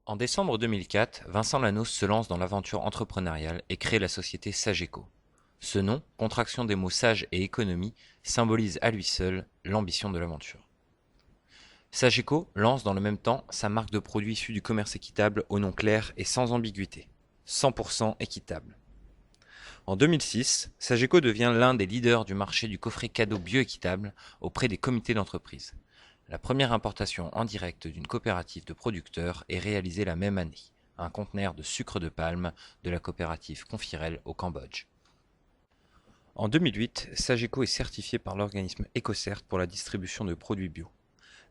En décembre 2004, Vincent Lanos se lance dans l'aventure entrepreneuriale et crée la société Sageco. Ce nom, contraction des mots sage et économie, symbolise à lui seul l'ambition de l'aventure. Sageco lance dans le même temps sa marque de produits issus du commerce équitable au nom clair et sans ambiguïté. 100% équitable. En 2006, Sageco devient l'un des leaders du marché du coffret cadeau bioéquitable auprès des comités d'entreprise. La première importation en direct d'une coopérative de producteurs est réalisée la même année, un conteneur de sucre de palme de la coopérative Confirel au Cambodge. En 2008, Sageco est certifié par l'organisme EcoCert pour la distribution de produits bio.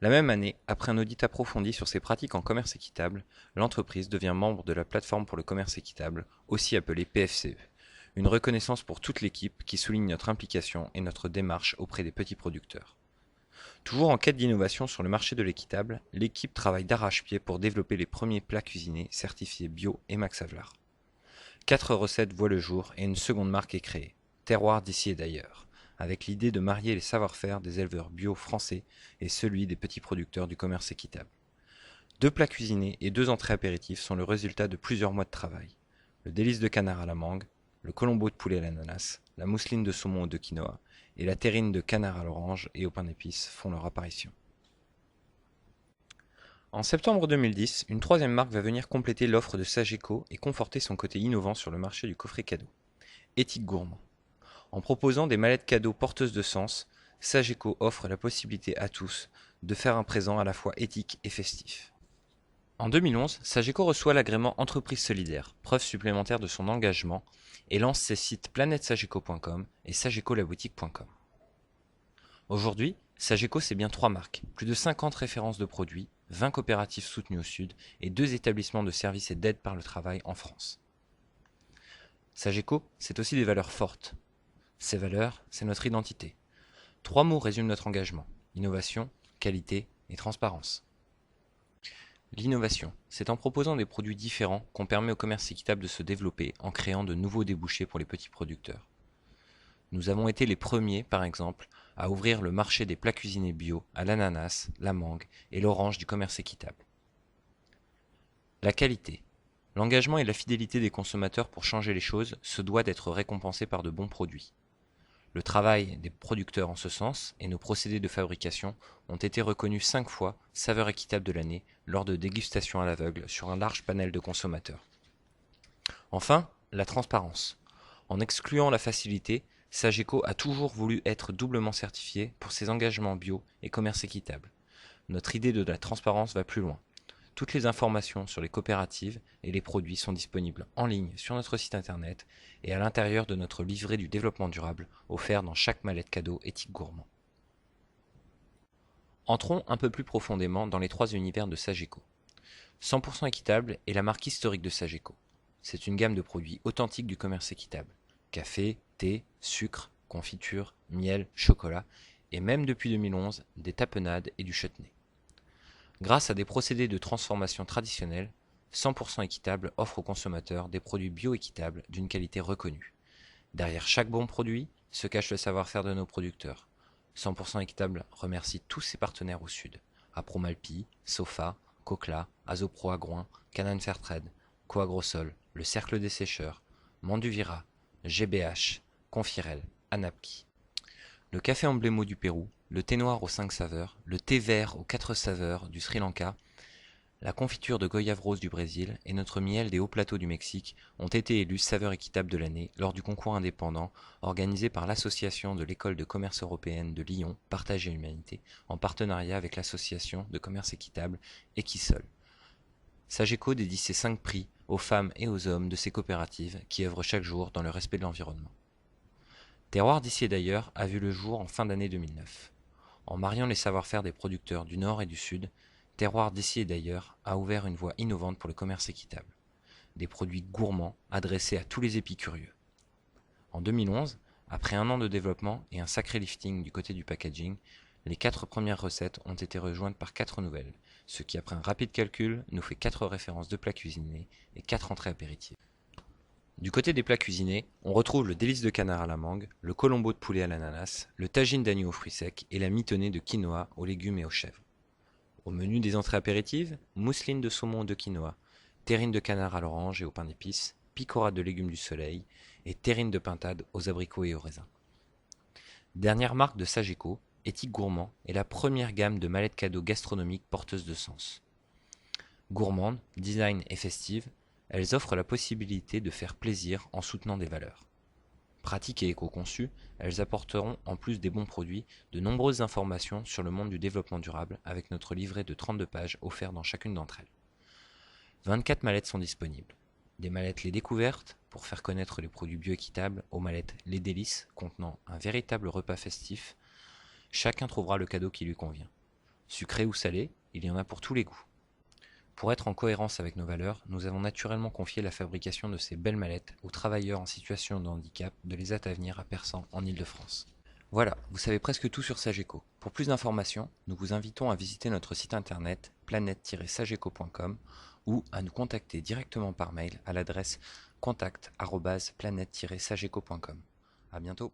La même année, après un audit approfondi sur ses pratiques en commerce équitable, l'entreprise devient membre de la plateforme pour le commerce équitable, aussi appelée PFCE. Une reconnaissance pour toute l'équipe qui souligne notre implication et notre démarche auprès des petits producteurs. Toujours en quête d'innovation sur le marché de l'équitable, l'équipe travaille d'arrache-pied pour développer les premiers plats cuisinés certifiés bio et Max Havelaar. 4 recettes voient le jour et une seconde marque est créée, Terroir d'ici et d'ailleurs, avec l'idée de marier les savoir-faire des éleveurs bio français et celui des petits producteurs du commerce équitable. 2 plats cuisinés et 2 entrées apéritifs sont le résultat de plusieurs mois de travail. Le délice de canard à la mangue, le colombo de poulet à l'ananas, la mousseline de saumon au de quinoa et la terrine de canard à l'orange et au pain d'épices font leur apparition. En septembre 2010, une troisième marque va venir compléter l'offre de Sageco et conforter son côté innovant sur le marché du coffret cadeau. Éthique Gourmand. En proposant des mallettes cadeaux porteuses de sens, Sageco offre la possibilité à tous de faire un présent à la fois éthique et festif. En 2011, Sageco reçoit l'agrément Entreprise solidaire, preuve supplémentaire de son engagement, et lance ses sites planetsageco.com et sagecolaboutique.com. Aujourd'hui, Sageco c'est bien 3 marques, plus de 50 références de produits, 20 coopératives soutenues au Sud et 2 établissements de services et d'aide par le travail en France. Sageco, c'est aussi des valeurs fortes. Ces valeurs, c'est notre identité. 3 mots résument notre engagement: innovation, qualité et transparence. L'innovation, c'est en proposant des produits différents qu'on permet au commerce équitable de se développer en créant de nouveaux débouchés pour les petits producteurs. Nous avons été les premiers, par exemple, à ouvrir le marché des plats cuisinés bio à l'ananas, la mangue et l'orange du commerce équitable. La qualité. L'engagement et la fidélité des consommateurs pour changer les choses se doit d'être récompensé par de bons produits. Le travail des producteurs en ce sens et nos procédés de fabrication ont été reconnus 5 fois saveur équitable de l'année lors de dégustations à l'aveugle sur un large panel de consommateurs. Enfin, la transparence. En excluant la facilité, Sageco a toujours voulu être doublement certifié pour ses engagements bio et commerce équitable. Notre idée de la transparence va plus loin. Toutes les informations sur les coopératives et les produits sont disponibles en ligne sur notre site internet et à l'intérieur de notre livret du développement durable offert dans chaque mallette cadeau Éthique Gourmand. Entrons un peu plus profondément dans les 3 univers de Sageco. 100% équitable est la marque historique de Sageco. C'est une gamme de produits authentiques du commerce équitable. Café, thé, sucre, confiture, miel, chocolat et même depuis 2011 des tapenades et du chutney. Grâce à des procédés de transformation traditionnels, 100% équitable offre aux consommateurs des produits bio-équitables d'une qualité reconnue. Derrière chaque bon produit se cache le savoir-faire de nos producteurs. 100% équitable remercie tous ses partenaires au Sud: Apromalpi, Sofa, Cocla, Azopro Agrouin, Canaan Fairtrade, Coagrosol, le Cercle des Sécheurs, Manduvira, GBH, Confirel, Anapki. Le café emblémo du Pérou, le thé noir aux 5 saveurs, le thé vert aux 4 saveurs du Sri Lanka, la confiture de goyave rose du Brésil et notre miel des hauts plateaux du Mexique ont été élus saveurs équitables de l'année lors du concours indépendant organisé par l'association de l'école de commerce européenne de Lyon, Partage et Humanité, en partenariat avec l'association de commerce équitable Equisol. Sageco dédie ces 5 prix aux femmes et aux hommes de ces coopératives qui œuvrent chaque jour dans le respect de l'environnement. Terroir d'ici et d'ailleurs a vu le jour en fin d'année 2009. En mariant les savoir-faire des producteurs du Nord et du Sud, Terroir d'ici et d'ailleurs a ouvert une voie innovante pour le commerce équitable. Des produits gourmands adressés à tous les épicurieux. En 2011, après un an de développement et un sacré lifting du côté du packaging, les 4 premières recettes ont été rejointes par 4 nouvelles, ce qui après un rapide calcul nous fait 4 références de plats cuisinés et 4 entrées apéritives. Du côté des plats cuisinés, on retrouve le délice de canard à la mangue, le colombo de poulet à l'ananas, le tagine d'agneau aux fruits secs et la mitonnée de quinoa aux légumes et aux chèvres. Au menu des entrées apéritives, mousseline de saumon de quinoa, terrine de canard à l'orange et au pain d'épices, picorade de légumes du soleil et terrine de pintade aux abricots et aux raisins. Dernière marque de Sageco, Éthique Gourmand est la première gamme de mallettes cadeaux gastronomiques porteuses de sens. Gourmandes, design et festives, elles offrent la possibilité de faire plaisir en soutenant des valeurs. Pratiques et éco-conçues, elles apporteront, en plus des bons produits, de nombreuses informations sur le monde du développement durable avec notre livret de 32 pages offert dans chacune d'entre elles. 24 mallettes sont disponibles. Des mallettes Les Découvertes, pour faire connaître les produits bioéquitables, aux mallettes Les Délices, contenant un véritable repas festif. Chacun trouvera le cadeau qui lui convient. Sucré ou salé, il y en a pour tous les goûts. Pour être en cohérence avec nos valeurs, nous avons naturellement confié la fabrication de ces belles mallettes aux travailleurs en situation de handicap de l'ESAT Avenir à Persan en Ile-de-France. Voilà, vous savez presque tout sur Sageco. Pour plus d'informations, nous vous invitons à visiter notre site internet planète-sageco.com ou à nous contacter directement par mail à l'adresse contact@planète-sageco.com. À bientôt.